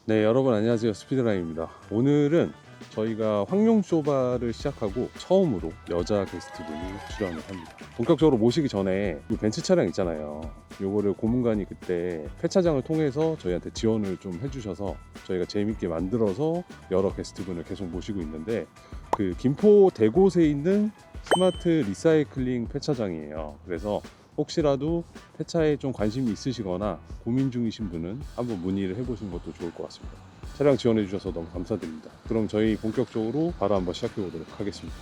네, 여러분 안녕하세요. 스피드라인입니다. 오늘은 저희가 황룡 쇼바를 시작하고 처음으로 여자 게스트분이 출연을 합니다. 본격적으로 모시기 전에 이 벤츠 차량 있잖아요. 요거를 고문관이 그때 폐차장을 통해서 저희한테 지원을 좀 해주셔서 저희가 재밌게 만들어서 여러 게스트분을 계속 모시고 있는데, 그 김포 대곳에 있는 스마트 리사이클링 폐차장이에요. 그래서 혹시라도 폐차에 좀 관심이 있으시거나 고민 중이신 분은 한번 문의를 해보시는 것도 좋을 것 같습니다. 차량 지원해 주셔서 너무 감사드립니다. 그럼 저희 본격적으로 바로 한번 시작해 보도록 하겠습니다.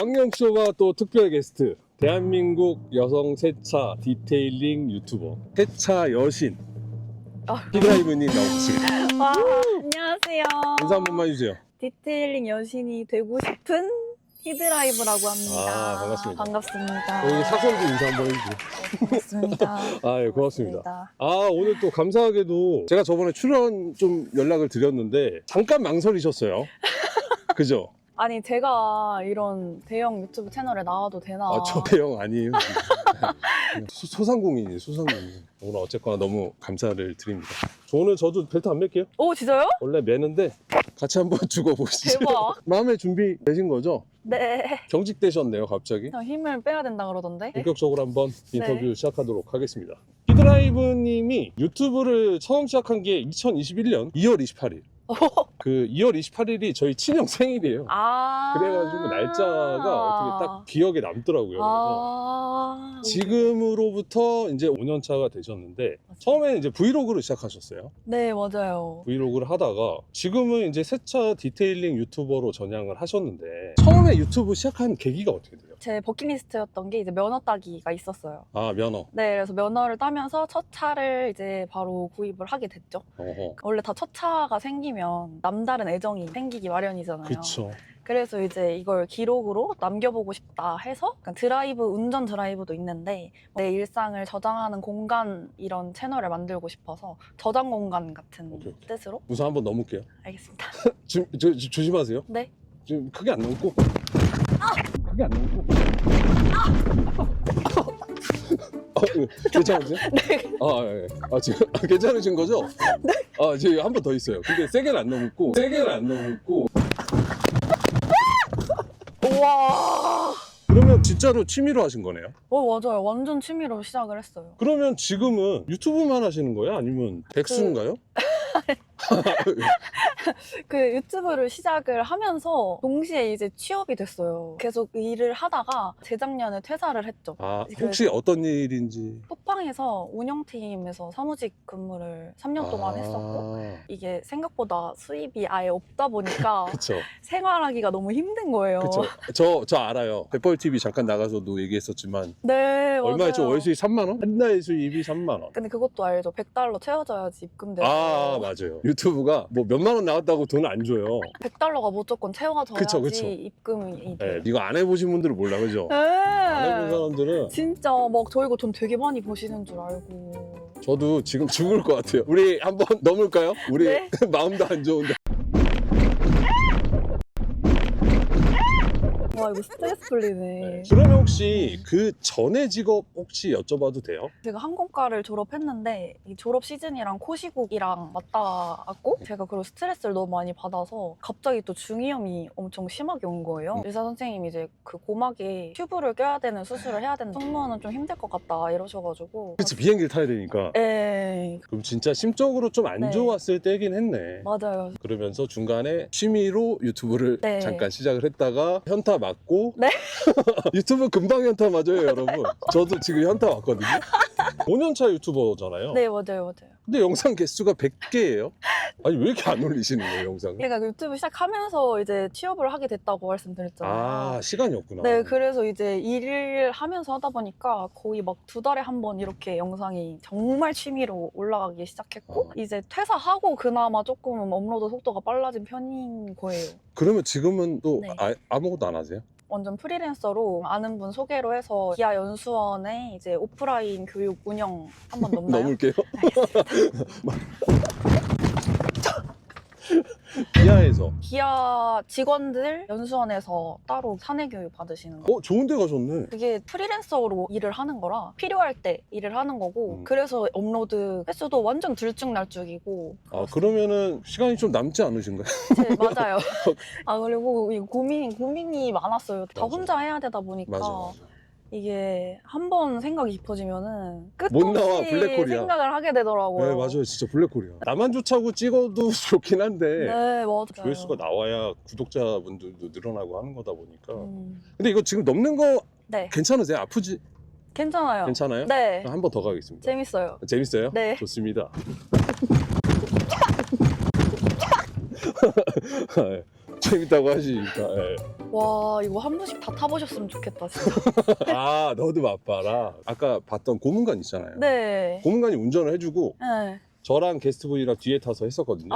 황룡쇼바 또 특별 게스트, 대한민국 여성 세차 디테일링 유튜버 세차 여신 피드라이브님 나오셨습니다. 와, 안녕하세요. 인사 한 번만 해주세요. 디테일링 여신이 되고 싶은 히드라이브라고 합니다. 반갑습니다. 반갑습니다. 여기 사선도 인사 한번 해주세요. 반갑습니다. 예, 고맙습니다. 오늘 또 감사하게도 제가 저번에 출연 좀 연락을 드렸는데 잠깐 망설이셨어요. 그죠? 아니, 제가 이런 대형 유튜브 채널에 나와도 되나? 저 대형 아니에요. 소상공인이에요, 소상공인. 오늘 어쨌거나 너무 감사를 드립니다. 오늘 저도 벨트 안 맬게요. 오, 진짜요? 원래 매는데 같이 한번 죽어보시죠. 대박. 마음의 준비 되신 거죠? 네. 경직되셨네요, 갑자기. 힘을 빼야 된다 그러던데? 본격적으로 한번 인터뷰 시작하도록 하겠습니다. 피드라이브님이 유튜브를 처음 시작한 게 2021년 2월 28일. 그 2월 28일이 저희 친형 생일이에요. 그래가지고 날짜가 어떻게 딱 기억에 남더라고요. 그래서 지금으로부터 이제 5년 차가 되셨는데, 처음에는 이제 브이로그를 시작하셨어요. 네, 맞아요. 브이로그를 하다가 지금은 이제 세차 디테일링 유튜버로 전향을 하셨는데, 처음에 유튜브 시작한 계기가 어떻게 돼요? 제 버킷리스트였던 게 이제 면허 따기가 있었어요. 면허. 네, 그래서 면허를 따면서 첫 차를 이제 바로 구입을 하게 됐죠. 원래 다 첫 차가 생기면 남다른 애정이 생기기 마련이잖아요. 그쵸. 그래서 이제 이걸 기록으로 남겨보고 싶다 해서 드라이브, 운전 드라이브도 있는데 내 일상을 저장하는 공간, 이런 채널을 만들고 싶어서 저장 공간 같은 뜻으로. 우선 한번 넘을게요. 알겠습니다. 조심하세요. 네. 지금 크게 안 넘고. 크게 안 넘고. 괜찮으세요? 네. 예. 지금 괜찮으신 거죠? 네. 지금 한 번 더 있어요. 근데 세게는 안 넘고. 우와. 그러면 진짜로 취미로 하신 거네요? 맞아요. 완전 취미로 시작을 했어요. 그러면 지금은 유튜브만 하시는 거예요? 아니면 백수인가요? 그 유튜브를 시작을 하면서 동시에 이제 취업이 됐어요. 계속 일을 하다가 재작년에 퇴사를 했죠. 혹시 어떤 일인지? 쿠팡에서 운영팀에서 사무직 근무를 3년 동안 했었고, 이게 생각보다 수입이 아예 없다 보니까 그쵸. 생활하기가 너무 힘든 거예요. 그쵸. 저 알아요. 백벌TV 잠깐 나가서도 얘기했었지만. 네, 맞아요. 얼마였죠? 월 수입 3만 원? 한 달 수입이 3만 원. 근데 그것도 알죠. $100 채워져야지 입금돼서. 맞아요. 유튜브가 뭐 몇만 원 나왔다고 돈 안 줘요. $100가 무조건 채워져야지 그쵸. 입금이 돼요. 네, 이거 안 해보신 분들은 몰라, 그죠? 네. 안 해본 사람들은. 진짜 막 저 이거 돈 되게 많이 버시는 줄 알고. 저도 지금 죽을 것 같아요. 우리 한번 넘을까요? 우리 네. 마음도 안 좋은데. 와, 이거 스트레스 풀리네. 그러면 혹시 그 전에 직업 혹시 여쭤봐도 돼요? 제가 항공과를 졸업했는데 이 졸업 시즌이랑 코시국이랑 맞닿았고, 제가 그리고 스트레스를 너무 많이 받아서 갑자기 또 중이염이 엄청 심하게 온 거예요. 의사 선생님이 이제 그 고막에 튜브를 껴야 되는 수술을 해야 되는 승무원은 좀 힘들 것 같다 이러셔가지고. 그치, 비행기를 타야 되니까. 에이. 그럼 진짜 심적으로 좀 안 네. 좋았을 때긴 했네. 맞아요. 그러면서 중간에 취미로 유튜브를 네. 잠깐 시작을 했다가 현타 맞고. 네. 유튜브 금방 현타 맞아요, 여러분. 저도 지금 현타 왔거든요. 5년차 유튜버잖아요. 네, 맞아요. 근데 영상 개수가 100개예요? 아니, 왜 이렇게 안 올리시는 거예요, 영상을? 제가 그 유튜브 시작하면서 이제 취업을 하게 됐다고 말씀드렸잖아요. 시간이 없구나. 네, 그래서 이제 일을 하면서 하다 보니까 거의 막 2달에 한 번 이렇게 영상이 정말 취미로 올라가기 시작했고, 이제 퇴사하고 그나마 조금 업로드 속도가 빨라진 편인 거예요. 그러면 지금은 또 네. 아무것도 안 하세요? 완전 프리랜서로 아는 분 소개로 해서 기아 연수원에 이제 오프라인 교육 운영 한번 넘나요? 넘을게요. 기아에서. 기아 직원들 연수원에서 따로 사내 교육 받으시는 거. 좋은 데 가셨네. 그게 프리랜서로 일을 하는 거라 필요할 때 일을 하는 거고 그래서 업로드 횟수도 완전 들쭉날쭉이고. 그러면은 시간이 좀 남지 않으신가요? 네, 맞아요. 그리고 이 고민이 많았어요. 다 맞아. 혼자 해야 되다 보니까 맞아. 이게 한 번 생각이 깊어지면은 못 나와, 끝없이 블랙홀이야. 생각을 하게 되더라고요. 네, 맞아요. 진짜 블랙홀이야. 나만 좋자고 찍어도 좋긴 한데 네, 맞아요. 조회수가 나와야 구독자분들도 늘어나고 하는 거다 보니까. 음, 근데 이거 지금 넘는 거 네, 괜찮으세요? 아프지? 괜찮아요. 괜찮아요? 네, 한 번 더 가겠습니다. 재밌어요. 재밌어요? 네. 좋습니다. 네, 재밌다고 하시니까. 네. 와, 이거 한 번씩 다 타보셨으면 좋겠다, 진짜. 너도 맛봐라. 아까 봤던 고문관 있잖아요. 네. 고문관이 운전을 해주고 네. 저랑 게스트분이랑 뒤에 타서 했었거든요.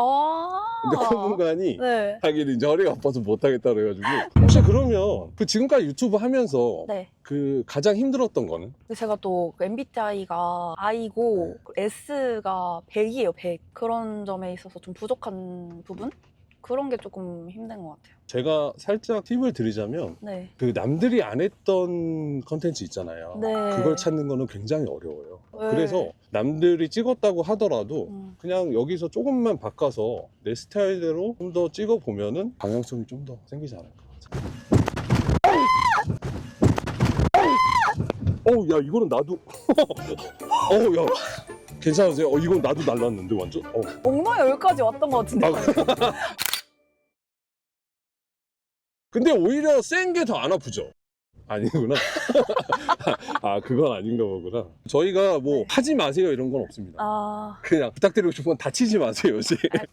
근데 고문관이 네. 하긴 이제 허리가 아파서 못하겠다 그래가지고. 혹시 그러면 그 지금까지 유튜브 하면서 네. 그 가장 힘들었던 거는? 근데 제가 또 MBTI가 I고 S가 100이에요, 100. 그런 점에 있어서 좀 부족한 부분? 그런 게 조금 힘든 것 같아요. 제가 살짝 팁을 드리자면 네. 그 남들이 안 했던 컨텐츠 있잖아요. 네. 그걸 찾는 거는 굉장히 어려워요. 네. 그래서 남들이 찍었다고 하더라도 음. 그냥 여기서 조금만 바꿔서 내 스타일대로 좀 더 찍어보면은 방향성이 좀 더 생기지 않을까. 야, 이거는 나도. 야. 괜찮으세요? 이건 나도 날랐는데, 완전. 엉덩이 여기까지 왔던 것 같은데. 근데 오히려 센 게 더 안 아프죠? 아니구나. 그건 아닌가 보구나. 저희가 뭐 네. 하지 마세요 이런 건 없습니다. 그냥 부탁드리고 싶은 건 다치지 마세요.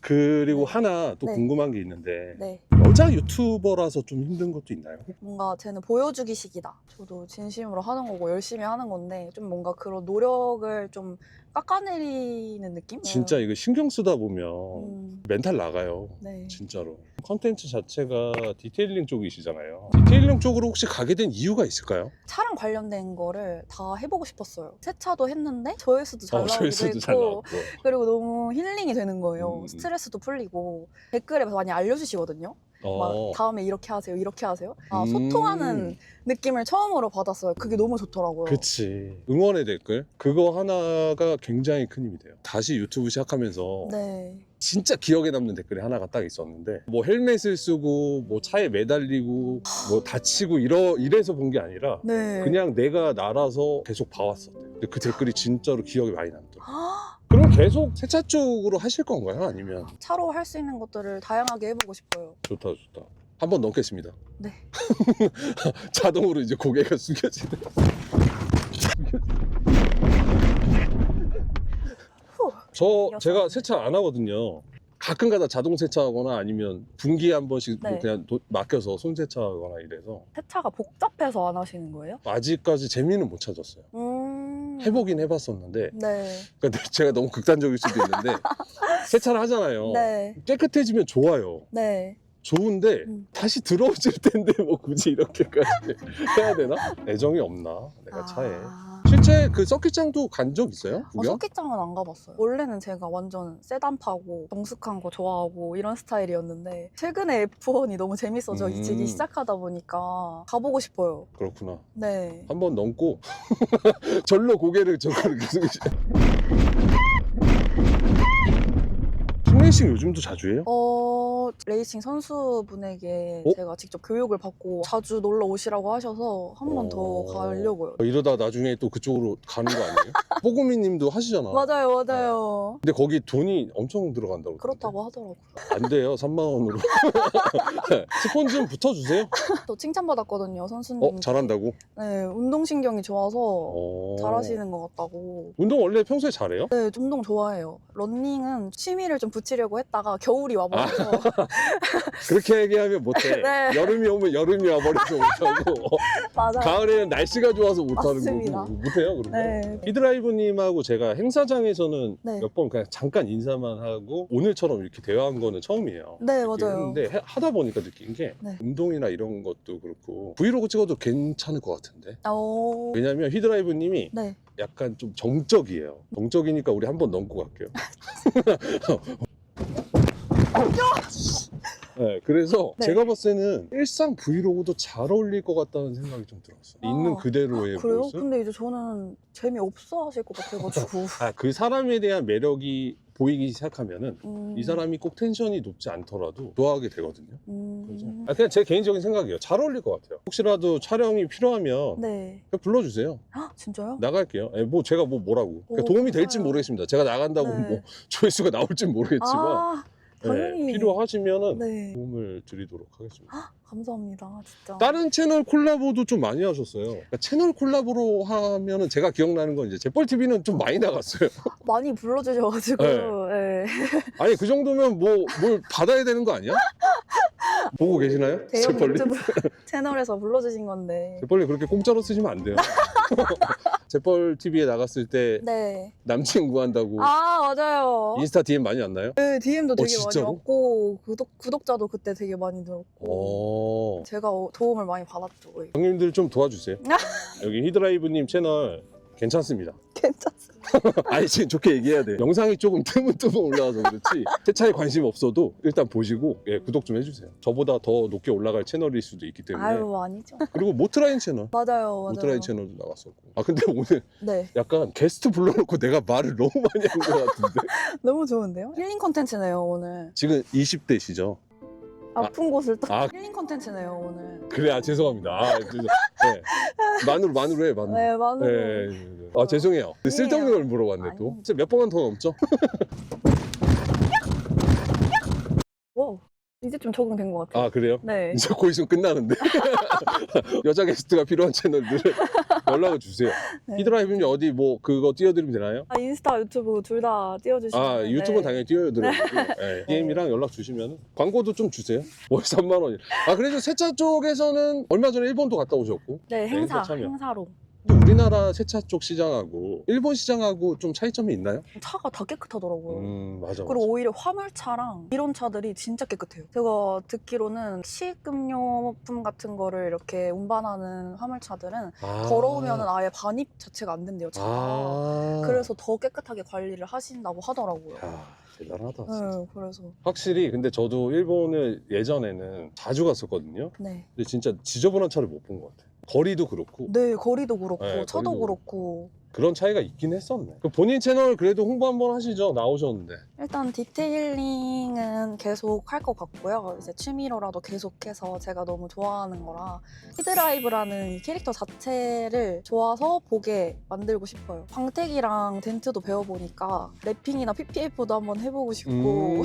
그리고 하나 또 네. 궁금한 게 있는데 네. 여자 유튜버라서 좀 힘든 것도 있나요? 뭔가 쟤는 보여주기식이다. 저도 진심으로 하는 거고 열심히 하는 건데 좀 뭔가 그런 노력을 좀 깎아내리는 느낌? 진짜 이거 신경 쓰다 보면 멘탈 나가요. 네. 진짜로. 컨텐츠 자체가 디테일링 쪽이시잖아요. 디테일링 쪽으로 혹시 가게 된 이유가 있을까요? 차랑 관련된 거를 다 해보고 싶었어요. 세차도 했는데 조회수도 잘 나오기도 조회수도 잘 했고 나오고. 그리고 너무 힐링이 되는 거예요. 음. 스트레스도 풀리고 댓글에 많이 알려주시거든요. 막 다음에 이렇게 하세요, 이렇게 하세요. 소통하는 느낌을 처음으로 받았어요. 그게 너무 좋더라고요. 그치. 응원의 댓글 그거 하나가 굉장히 큰 힘이 돼요. 다시 유튜브 시작하면서 네. 진짜 기억에 남는 댓글이 하나가 딱 있었는데 뭐 헬멧을 쓰고 뭐 차에 매달리고 뭐 다치고 이래서 본 게 아니라 네. 그냥 내가 날아서 계속 봐왔었대. 근데 그 댓글이 진짜로 기억이 많이 남더라고요. 그럼 계속 세차 쪽으로 하실 건가요? 아니면? 차로 할 수 있는 것들을 다양하게 해보고 싶어요. 좋다. 한번 넣겠습니다. 네. 자동으로 이제 고개가 숙여지네. 제가 세차 안 하거든요. 가끔 가다 자동 세차하거나 아니면 분기에 한 번씩 뭐 네. 그냥 맡겨서 손 세차하거나 이래서 세차가 복잡해서 안 하시는 거예요? 아직까지 재미는 못 찾았어요. 해보긴 해봤었는데 네. 그러니까 제가 너무 극단적일 수도 있는데 세차를 하잖아요. 네. 깨끗해지면 좋아요. 네. 좋은데 다시 들어오질 텐데 뭐 굳이 이렇게까지 해야 되나? 애정이 없나? 내가 차에. 실제 그 서킷장도 간 적 있어요? 구경? 서킷장은 안 가봤어요. 원래는 제가 완전 세단파고 정숙한 거 좋아하고 이런 스타일이었는데 최근에 F1이 너무 재밌어지기 시작하다 보니까 가보고 싶어요. 그렇구나. 네. 한번 넘고 절로 고개를 저거를 계속 킹레이싱 요즘도 자주 해요? 레이싱 선수분에게 어? 제가 직접 교육을 받고 자주 놀러 오시라고 하셔서 한 번 더 가려고요. 이러다 나중에 또 그쪽으로 가는 거 아니에요? 뽀구미 님도 하시잖아. 맞아요. 근데 거기 돈이 엄청 들어간다고. 그렇다고 하더라고요. 안 돼요. 3만 원으로. 스폰 좀 붙어주세요. 또 칭찬받았거든요, 선수님. 잘한다고? 네, 운동신경이 좋아서 어. 잘하시는 것 같다고. 운동 원래 평소에 잘해요? 네, 운동 좋아해요. 런닝은 취미를 좀 붙이려고 했다가 겨울이 와버려서 그렇게 얘기하면 못해. 네. 여름이 오면 여름이 와버려서 못하고 맞아요. 가을에는 날씨가 좋아서 못하는 맞습니다. 거고 못해요. 그런 거. 네. 히드라이브님하고 제가 행사장에서는 네. 몇 번 그냥 잠깐 인사만 하고 오늘처럼 이렇게 대화한 거는 처음이에요. 네, 맞아요. 근데 하다 보니까 느낀 게 네. 운동이나 이런 것도 그렇고 브이로그 찍어도 괜찮을 것 같은데. 왜냐면 히드라이브님이 네. 약간 좀 정적이에요. 정적이니까 우리 한번 넘고 갈게요. 네, 그래서 네. 제가 봤을 때는 일상 브이로그도 잘 어울릴 것 같다는 생각이 좀 들었어요. 있는 그대로의 그래요? 모습. 근데 이제 저는 재미없어 하실 것 같아가지고. 그 사람에 대한 매력이 보이기 시작하면은 이 사람이 꼭 텐션이 높지 않더라도 좋아하게 되거든요. 그래서 그냥 제 개인적인 생각이에요. 잘 어울릴 것 같아요. 혹시라도 촬영이 필요하면 네. 그냥 불러주세요. 헉, 진짜요? 나갈게요. 뭐 제가 뭐라고. 그러니까 오, 도움이 될지 감사해요. 모르겠습니다. 제가 나간다고 네. 뭐 조회수가 나올지 모르겠지만 아, 당연히. 필요하시면은 네. 도움을 드리도록 하겠습니다. 감사합니다, 진짜. 다른 채널 콜라보도 좀 많이 하셨어요. 그러니까 채널 콜라보로 하면은 제가 기억나는 건 이제 재벌TV는 좀 많이 나갔어요. 많이 불러주셔가지고. 네. 네. 아니 그 정도면 뭘 받아야 되는 거 아니야? 보고 계시나요? 대형 재벌리? 유튜브 채널에서 불러주신 건데. 재벌리 그렇게 공짜로 쓰시면 안 돼요. 재벌TV에 나갔을 때 네. 남친 구한다고 아, 맞아요. 인스타 DM 많이 왔나요? 네, DM도 되게 많이 진짜로? 왔고, 구독자도 그때 되게 많이 늘었고. 제가 도움을 많이 받았죠. 거의. 형님들 좀 도와주세요. 여기 히드라이브님 채널 괜찮습니다. 괜찮습니다. 아니 지금 좋게 얘기해야 돼. 영상이 조금 뜨문뜨문 올라와서 그렇지 세차에 관심 없어도 일단 보시고 구독 좀 해주세요. 저보다 더 높게 올라갈 채널일 수도 있기 때문에. 아유, 아니죠. 그리고 모트라인 채널 맞아요. 모트라인 채널도 나갔었고. 아 근데 오늘 네. 약간 게스트 불러놓고 내가 말을 너무 많이 한 것 같은데. 너무 좋은데요? 힐링 컨텐츠네요, 오늘. 지금 20대시죠? 아픈 곳을 또. 아. 힐링 컨텐츠네요, 오늘. 그래 죄송합니다. 네. 만으로 해 만으로. 네, 만으로. 네. 아 죄송해요. 쓸데없는 걸 물어봤네 또. 아니. 몇 번만 더 넘죠? 와, 이제 좀 적응된 것 같아요. 아 그래요? 네. 이제 곧 있으면 끝나는데. 여자 게스트가 필요한 채널들을 연락을 주세요. 네. 히드라이브님 어디 뭐 그거 띄워드리면 되나요? 아, 인스타, 유튜브 둘 다 띄워주시면. 아 유튜브는 당연히 띄워드려야고 DM이랑 연락 주시면 광고도 좀 주세요. 월 3만 원이. 아 그래도 세차 쪽에서는 얼마 전에 일본도 갔다 오셨고. 네, 행사 참여. 행사로. 우리나라 세차 쪽 시장하고 일본 시장하고 좀 차이점이 있나요? 차가 다 깨끗하더라고요. 맞아. 그리고 오히려 화물차랑 이런 차들이 진짜 깨끗해요. 제가 듣기로는 식음료품 같은 거를 이렇게 운반하는 화물차들은 더러우면 아예 반입 자체가 안 된대요, 차가. 그래서 더 깨끗하게 관리를 하신다고 하더라고요. 야, 대단하다. 진짜. 네, 그래서. 확실히 근데 저도 일본을 예전에는 자주 갔었거든요. 네. 근데 진짜 지저분한 차를 못 본 것 같아요. 거리도 그렇고 네, 거리도 그렇고, 네, 차도 거리도 그렇고. 그런 차이가 있긴 했었네. 그 본인 채널 그래도 홍보 한번 하시죠. 나오셨는데. 일단 디테일링은 계속 할 것 같고요. 이제 취미로라도 계속해서 제가 너무 좋아하는 거라 히드라이브라는 이 캐릭터 자체를 좋아서 보게 만들고 싶어요. 광택이랑 덴트도 배워보니까 랩핑이나 PPF도 한번 해보고 싶고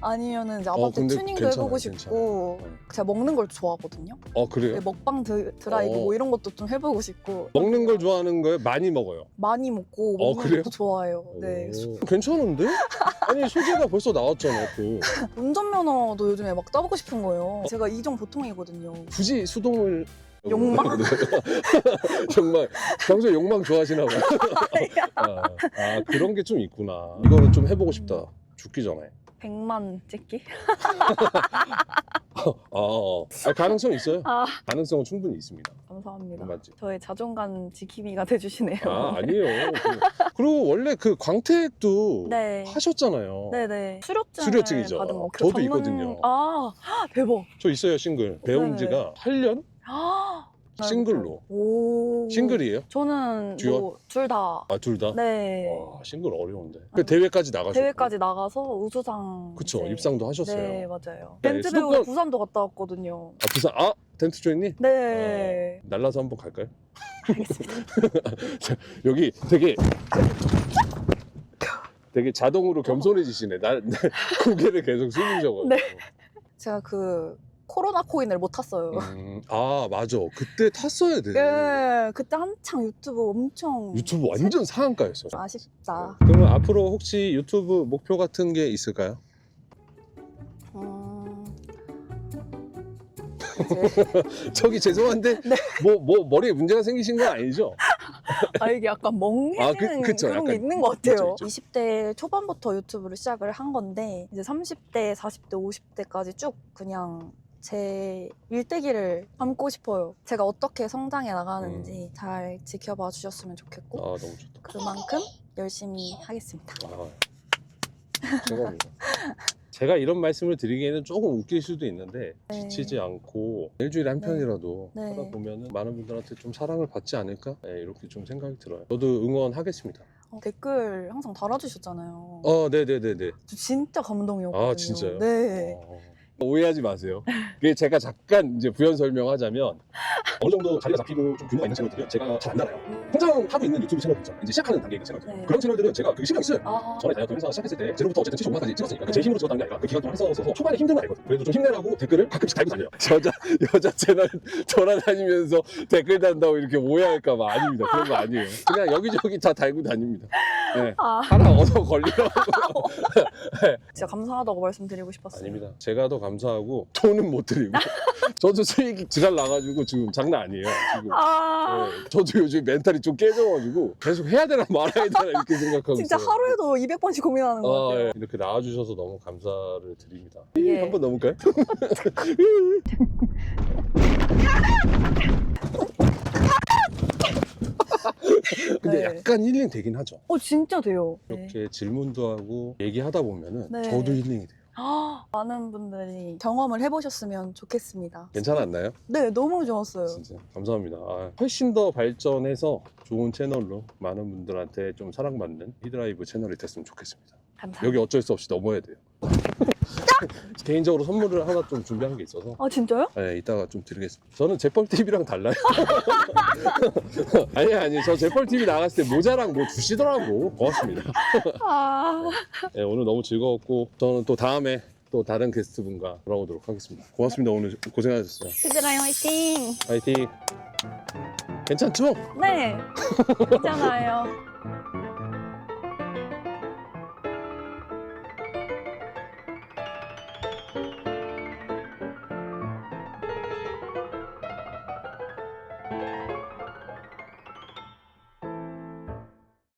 아니면은 이제 아파트 근데 튜닝도 괜찮아요, 해보고 싶고 제가 먹는 걸 좋아하거든요. 그래요? 먹방 드라이브 뭐 이런 것도 좀 해보고 싶고. 먹는 걸 좋아하는 거예요? 많이 먹어요? 많이 먹고 먹는 그래요? 것도 좋아해요. 네. 괜찮은데? 아니 소재가 벌써 나왔잖아 또. 운전면허도 요즘에 막 따보고 싶은 거예요. 제가 이종 보통이거든요. 굳이 수동을 욕망? 정말 평소에 욕망 좋아하시나 봐요. 그런 게 좀 있구나. 이거는 좀 해보고 싶다. 죽기 전에. 100만 찍기? 가능성 있어요. 아, 가능성은 충분히 있습니다. 감사합니다. 맞지? 저의 자존감 지킴이가 돼주시네요. 아니에요. 그리고 원래 그 광택도 네. 하셨잖아요. 네네. 수료증이죠. 받은 거. 저도 있거든요. 아, 대박. 저 있어요, 싱글. 배운 지가 8년? 싱글로. 오. 싱글이에요? 저는 듀얼? 뭐 둘 다. 둘 다? 네. 와, 싱글 어려운데. 그 대회까지 나가셨고. 대회까지 나가서 우수상. 그쵸, 이제. 입상도 하셨어요. 네, 맞아요. 네, 밴드 배우러 부산도 갔다 왔거든요. 부산, 덴트 조이님? 네. 날라서 한번 갈까요? 알겠습니다. 여기 되게 자동으로 겸손해지시네. 고개를 계속 숙이셔가지고. 네. 제가 그 코로나 코인을 못 탔어요. 맞아. 그때 탔어야 돼. 네, 그때 한창 유튜브 엄청. 유튜브 완전 상한가였어. 아쉽다. 그러면 앞으로 혹시 유튜브 목표 같은 게 있을까요? 저기 죄송한데 네. 뭐 머리에 문제가 생기신 건 아니죠? 이게 약간 멍해지는 그쵸, 그런 약간 게 있는 것 같아요. 있죠. 20대 초반부터 유튜브를 시작을 한 건데 이제 30대, 40대, 50대까지 쭉 그냥 제 일대기를 담고 싶어요. 제가 어떻게 성장해 나가는지 잘 지켜봐 주셨으면 좋겠고 너무 좋다. 그만큼 열심히 하겠습니다. 죄송합니다. 제가 이런 말씀을 드리기에는 조금 웃길 수도 있는데 네. 지치지 않고 일주일에 한 네. 편이라도 네. 하다 보면은 많은 분들한테 좀 사랑을 받지 않을까? 네, 이렇게 좀 생각이 들어요. 저도 응원하겠습니다. 댓글 항상 달아주셨잖아요. 네네네네. 저 진짜 감동이었거든요. 아, 진짜요? 네. 오해하지 마세요. 그게 제가 잠깐 이제 부연 설명하자면 어느 정도 자리가 잡히고 좀 규모가 있는 채널들은 제가 잘 안 나가요. 성장하고 있는 유튜브 채널들 있잖아요. 이제 시작하는 단계에 있는 채널들. 네. 그런 채널들은 제가 그 시간이 있어요. 아, 전에 다이어트 회사 시작했을 때 제로부터 어쨌든 75만까지 찍었으니까 제 힘으로 찍었다는 게 아니라 그 기간 동안 했어서 초반에 힘든 건 알거든. 그래도 좀 힘내라고 댓글을 가끔씩 달고 다녀요. 여자 채널 돌아다니면서 댓글 단다고 이렇게 오해할까 봐 아닙니다. 그런 거 아니에요. 그냥 여기저기 다 달고 다닙니다. 네. 하나 얻어 걸리라고. 진짜 감사하다고 말씀드리고 싶었어요. 아닙니다. 제가 더 감사하고 돈은 못 드리고 저도 수익이 지랄 나가지고 지금 장난 아니에요. 지금. 아, 네, 저도 요즘 멘탈이 좀 깨져가지고 계속 해야 되나 말아야 되나 이렇게 생각하고 진짜 있어요. 하루에도 200번씩 고민하는 것 같아요. 예. 이렇게 나와주셔서 너무 감사를 드립니다. 예. 한번 넘을까요? 근데 네. 약간 힐링 되긴 하죠. 진짜 돼요. 이렇게 질문도 하고 얘기하다 보면은 네. 저도 힐링이 돼요. 많은 분들이 경험을 해보셨으면 좋겠습니다. 괜찮았나요? 네, 너무 좋았어요. 진짜 감사합니다. 훨씬 더 발전해서 좋은 채널로 많은 분들한테 좀 사랑받는 히드라이브 채널이 됐으면 좋겠습니다. 감사합니다. 여기 어쩔 수 없이 넘어야 돼요. 개인적으로 선물을 하나 좀 준비한 게 있어서 진짜요? 네, 이따가 좀 드리겠습니다. 저는 재벌TV랑 달라요. 아니 저 재벌TV 나갔을 때 모자랑 뭐 주시더라고. 고맙습니다. 네, 오늘 너무 즐거웠고 저는 또 다음에 또 다른 게스트분과 돌아오도록 하겠습니다. 고맙습니다. 오늘 고생하셨어요. 히드라이 화이팅! 화이팅. 괜찮죠? 네, 괜찮아요.